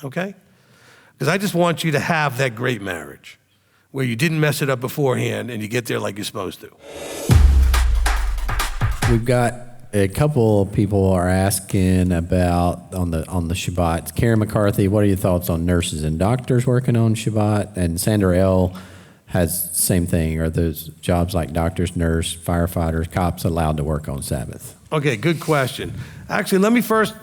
Okay? Because I just want you to have that great marriage where you didn't mess it up beforehand and you get there like you're supposed to. We've got a couple of people are asking about on the Shabbat. Karen McCarthy, what are your thoughts on nurses and doctors working on Shabbat? And Sandra L. has the same thing. Are those jobs like doctors, nurse, firefighters, cops allowed to work on Sabbath? Okay, good question. Actually, let me first,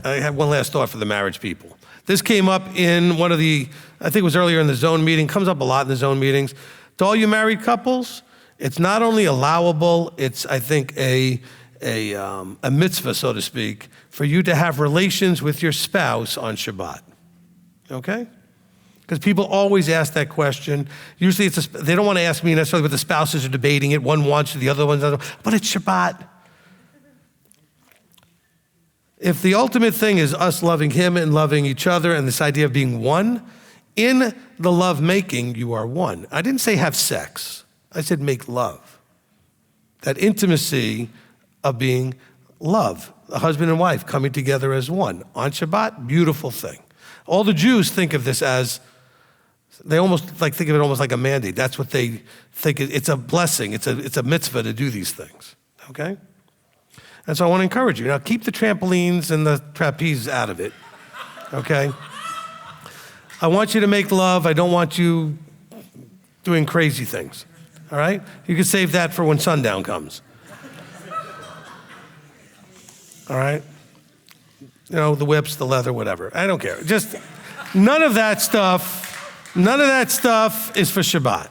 I have one last thought for the marriage people. This came up in one of the, I think it was earlier in the zone meeting, comes up a lot in the zone meetings. To all you married couples, it's not only allowable, it's, I think, a mitzvah, so to speak, for you to have relations with your spouse on Shabbat, okay? Because people always ask that question. Usually they don't want to ask me necessarily, but the spouses are debating it. One wants it, the other one doesn't, but it's Shabbat. If the ultimate thing is us loving him and loving each other and this idea of being one, in the love making, you are one. I didn't say have sex. I said make love. That intimacy of being love, a husband and wife coming together as one. On Shabbat, beautiful thing. All the Jews think of this as, they almost think of it almost like a mandate. That's what they think. It's a blessing. It's a mitzvah to do these things, okay? And so I want to encourage you. Now, keep the trampolines and the trapeze out of it, okay? I want you to make love. I don't want you doing crazy things, all right? You can save that for when sundown comes. All right? You know, the whips, the leather, whatever. I don't care. Just none of that stuff is for Shabbat.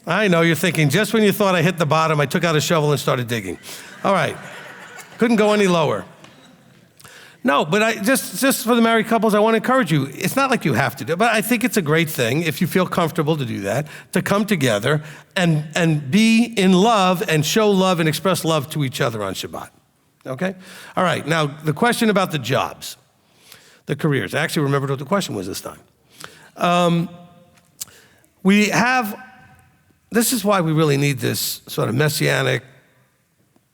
I know you're thinking, just when you thought I hit the bottom, I took out a shovel and started digging. All right. Couldn't go any lower. No, but just for the married couples, I want to encourage you. It's not like you have to do it, but I think it's a great thing, if you feel comfortable to do that, to come together and be in love and show love and express love to each other on Shabbat. Okay? All right, now the question about the jobs, the careers. I actually remembered what the question was this time. This is why we really need this sort of Messianic,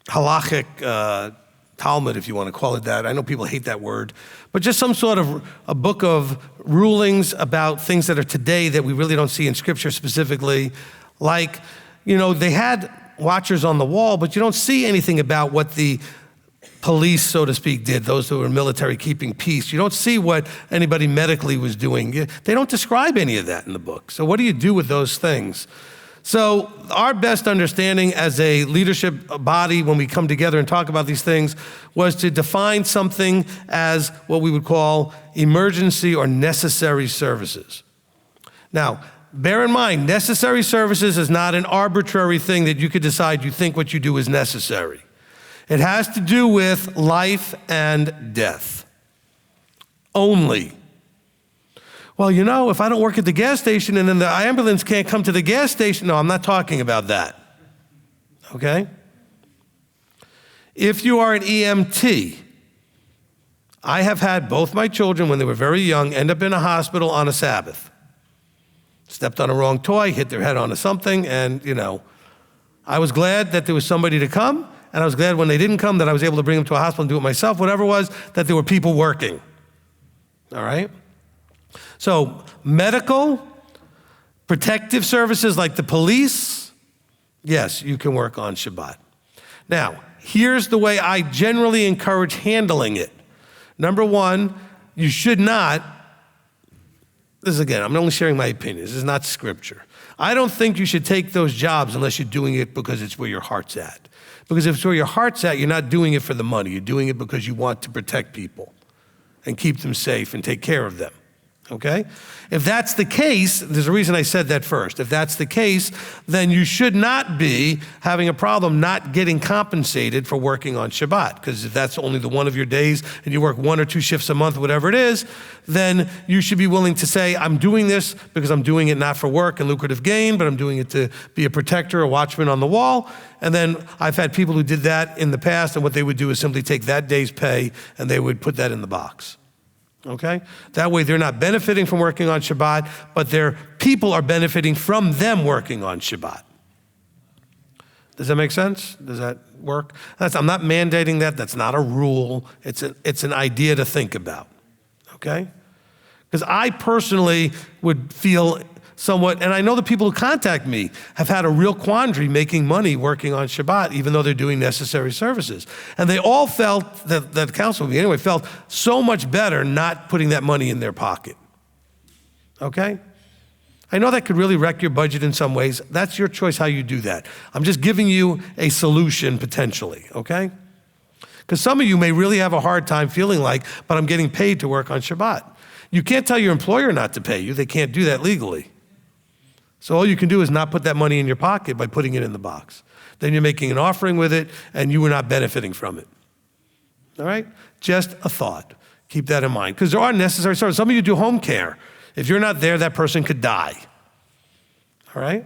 halachic Talmud, if you want to call it that. I know people hate that word, but just some sort of a book of rulings about things that are today that we really don't see in Scripture specifically. Like, you know, they had watchers on the wall, but you don't see anything about what the police, so to speak, did, those who were military keeping peace. You don't see what anybody medically was doing. They don't describe any of that in the book. So what do you do with those things? So our best understanding as a leadership body when we come together and talk about these things was to define something as what we would call emergency or necessary services. Now, bear in mind, necessary services is not an arbitrary thing that you could decide you think what you do is necessary. It has to do with life and death only. Well, you know, if I don't work at the gas station and then the ambulance can't come to the gas station, no, I'm not talking about that, okay? If you are an EMT, I have had both my children when they were very young end up in a hospital on a Sabbath. Stepped on a wrong toy, hit their head onto something, and, you know, I was glad that there was somebody to come, and I was glad when they didn't come that I was able to bring them to a hospital and do it myself, whatever it was, that there were people working, all right? So medical, protective services like the police, yes, you can work on Shabbat. Now, here's the way I generally encourage handling it. Number one, you should not, this is again, I'm only sharing my opinion, this is not scripture. I don't think you should take those jobs unless you're doing it because it's where your heart's at. Because if it's where your heart's at, you're not doing it for the money, you're doing it because you want to protect people and keep them safe and take care of them. Okay? If that's the case, there's a reason I said that first. If that's the case, then you should not be having a problem not getting compensated for working on Shabbat. Because if that's only the one of your days and you work 1 or 2 shifts a month, whatever it is, then you should be willing to say, I'm doing this because I'm doing it not for work and lucrative gain, but I'm doing it to be a protector, a watchman on the wall. And then I've had people who did that in the past, and what they would do is simply take that day's pay and they would put that in the box. Okay? That way they're not benefiting from working on Shabbat, but their people are benefiting from them working on Shabbat. Does that make sense? Does that work? I'm not mandating that. That's not a rule. It's an idea to think about. Okay? Because I personally would feel somewhat, and I know the people who contact me have had a real quandary making money working on Shabbat, even though they're doing necessary services. And they all felt, that counsel me anyway, felt so much better not putting that money in their pocket. Okay? I know that could really wreck your budget in some ways. That's your choice how you do that. I'm just giving you a solution potentially, okay? Because some of you may really have a hard time feeling like, but I'm getting paid to work on Shabbat. You can't tell your employer not to pay you. They can't do that legally. So all you can do is not put that money in your pocket by putting it in the box. Then you're making an offering with it, and you are not benefiting from it. All right? Just a thought. Keep that in mind. Because there are necessary services. Some of you do home care. If you're not there, that person could die. All right?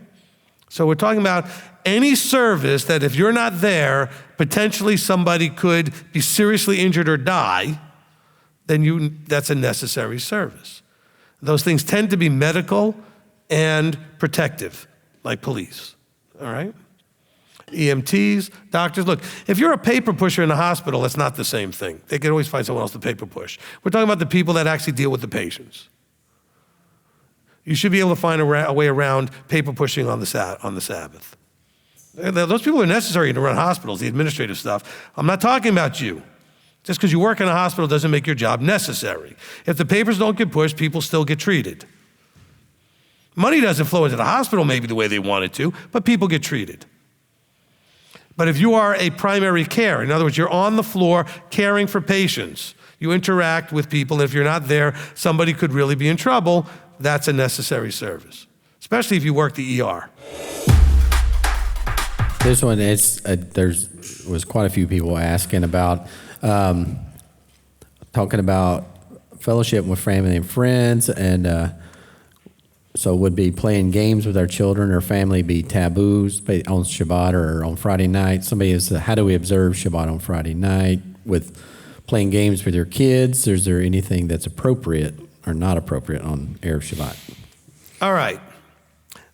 So we're talking about any service that if you're not there, potentially somebody could be seriously injured or die, then that's a necessary service. Those things tend to be medical and protective, like police, all right? EMTs, doctors. Look, if you're a paper pusher in a hospital, that's not the same thing. They can always find someone else to paper push. We're talking about the people that actually deal with the patients. You should be able to find a way around paper pushing on the Sabbath. Those people are necessary to run hospitals, the administrative stuff. I'm not talking about you, Just because you work in a hospital doesn't make your job necessary. If the papers don't get pushed, people still get treated. Money doesn't flow into the hospital maybe the way they want it to, but people get treated. But if you are a primary care, in other words, you're on the floor caring for patients, you interact with people, and if you're not there, somebody could really be in trouble, that's a necessary service, especially if you work the ER. This one, was quite a few people asking about, talking about fellowship with family and friends, and so would be playing games with our children or family be taboos on Shabbat or on Friday night? Somebody is, how do we observe Shabbat on Friday night with playing games with your kids? Is there anything that's appropriate or not appropriate on Erev Shabbat? All right.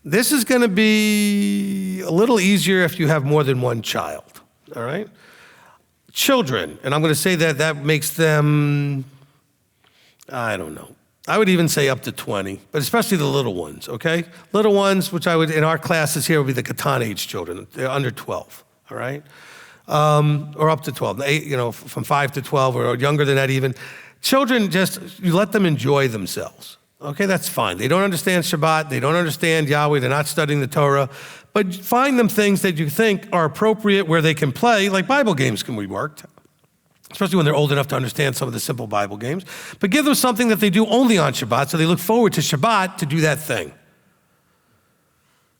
This is going to be a little easier if you have more than one child, all right? Children, and I'm going to say that makes them, I don't know. I would even say up to 20, but especially the little ones, okay? Little ones, which I would, in our classes here, would be the Katan age children. They're under 12, all right? Or up to 12, from 5 to 12 or younger than that even. Children, you let them enjoy themselves, okay? That's fine. They don't understand Shabbat. They don't understand Yahweh. They're not studying the Torah. But find them things that you think are appropriate where they can play, like Bible games can be worked, especially when they're old enough to understand some of the simple Bible games. But give them something that they do only on Shabbat, so they look forward to Shabbat to do that thing.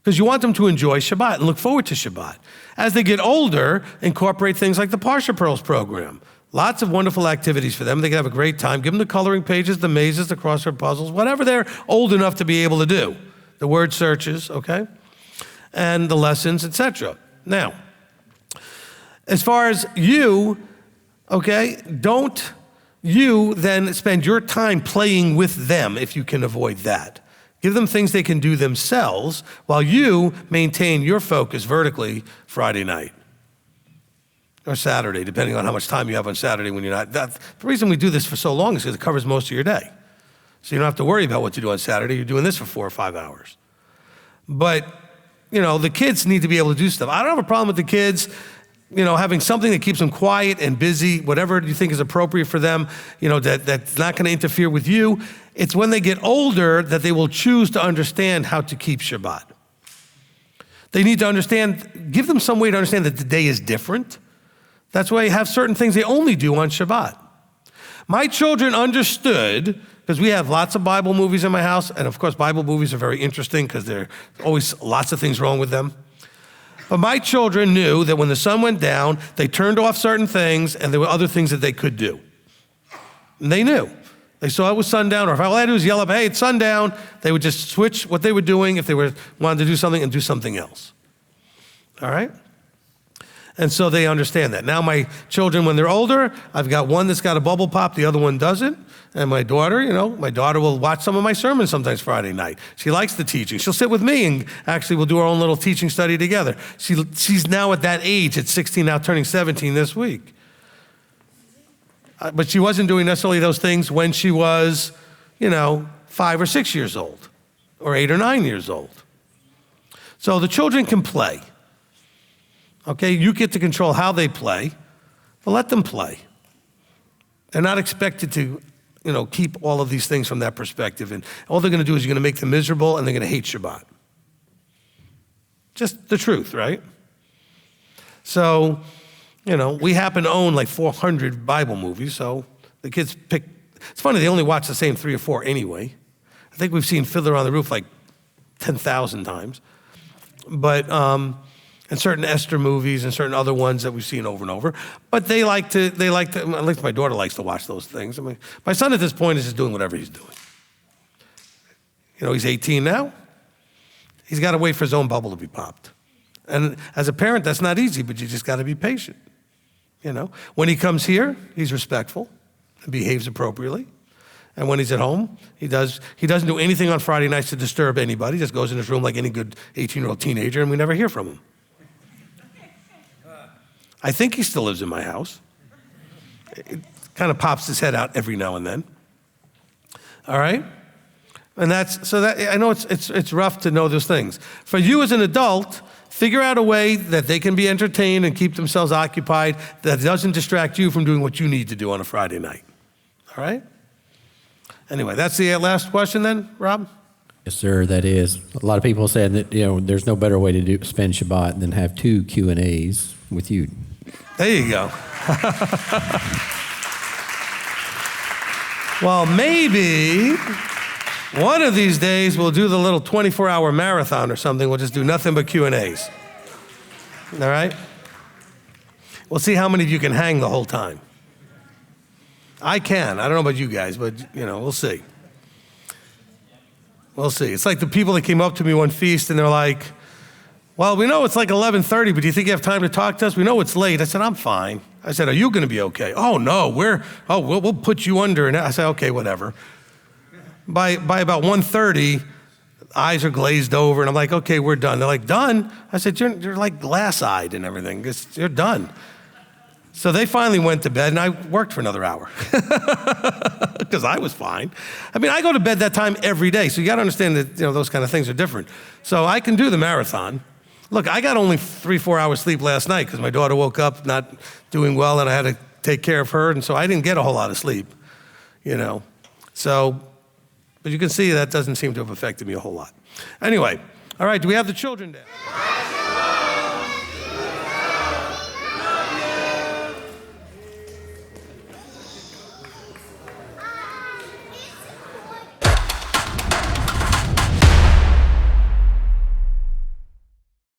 Because you want them to enjoy Shabbat and look forward to Shabbat. As they get older, incorporate things like the Parsha Pearls program. Lots of wonderful activities for them. They can have a great time. Give them the coloring pages, the mazes, the crossword puzzles, whatever they're old enough to be able to do. The word searches, okay? And the lessons, etc. Now, as far as you, okay, don't you then spend your time playing with them if you can avoid that. Give them things they can do themselves while you maintain your focus vertically Friday night or Saturday, depending on how much time you have on Saturday when you're not. The reason we do this for so long is because it covers most of your day. So you don't have to worry about what to do on Saturday. You're doing this for 4 or 5 hours. But, the kids need to be able to do stuff. I don't have a problem with the kids having something that keeps them quiet and busy, whatever you think is appropriate for them, that's not going to interfere with you. It's when they get older that they will choose to understand how to keep Shabbat. They need to understand, give them some way to understand that the day is different. That's why you have certain things they only do on Shabbat. My children understood, because we have lots of Bible movies in my house, and of course Bible movies are very interesting because there are always lots of things wrong with them. But my children knew that when the sun went down, they turned off certain things, and there were other things that they could do. And they knew. They saw it was sundown, or if all I had to do was yell up, hey, it's sundown, they would just switch what they were doing if they wanted to do something and do something else. All right? And so they understand that. Now my children, when they're older, I've got one that's got a bubble pop, the other one doesn't. And my daughter, my daughter will watch some of my sermons sometimes Friday night. She likes the teaching. She'll sit with me and actually we'll do our own little teaching study together. She's now at that age, at 16, now turning 17 this week. But she wasn't doing necessarily those things when she was, 5 or 6 years old, or 8 or 9 years old. So the children can play. Okay, you get to control how they play, but let them play. They're not expected to, keep all of these things from that perspective. And all they're going to do is you're going to make them miserable and they're going to hate Shabbat. Just the truth, right? So, we happen to own like 400 Bible movies, so the kids pick. It's funny, they only watch the same 3 or 4 anyway. I think we've seen Fiddler on the Roof like 10,000 times. But, and certain Esther movies and certain other ones that we've seen over and over. But they like to, at least my daughter likes to watch those things. I mean, my son at this point is just doing whatever he's doing. He's 18 now. He's got to wait for his own bubble to be popped. And as a parent, that's not easy, but you just got to be patient. When he comes here, he's respectful and behaves appropriately. And when he's at home, he doesn't do anything on Friday nights to disturb anybody. He just goes in his room like any good 18-year-old teenager, and we never hear from him. I think he still lives in my house. It kind of pops his head out every now and then. All right? And I know it's rough to know those things. For you as an adult, Figure out a way that they can be entertained and keep themselves occupied that doesn't distract you from doing what you need to do on a Friday night. All right? Anyway, that's the last question then, Rob? Yes, sir, that is. A lot of people said that, there's no better way to spend Shabbat than have 2 Q&As with you. There you go. Well, maybe one of these days we'll do the little 24-hour marathon or something. We'll just do nothing but Q&As. All right? We'll see how many of you can hang the whole time. I can. I don't know about you guys, but, we'll see. We'll see. It's like the people that came up to me one feast and they're like, well, we know it's like 11:30, but do you think you have time to talk to us? We know it's late. I said, I'm fine. I said, are you going to be okay? Oh, no, we'll put you under. And I said, okay, whatever. By about 1:30, eyes are glazed over, and I'm like, okay, we're done. They're like, done? I said, you're like glass-eyed and everything. You're done. So they finally went to bed, and I worked for another hour because I was fine. I mean, I go to bed that time every day, so you got to understand that those kind of things are different. So I can do the marathon. Look, I got only 3-4 hours sleep last night because my daughter woke up not doing well, and I had to take care of her, and so I didn't get a whole lot of sleep, So, but you can see that doesn't seem to have affected me a whole lot. Anyway, all right, do we have the children down?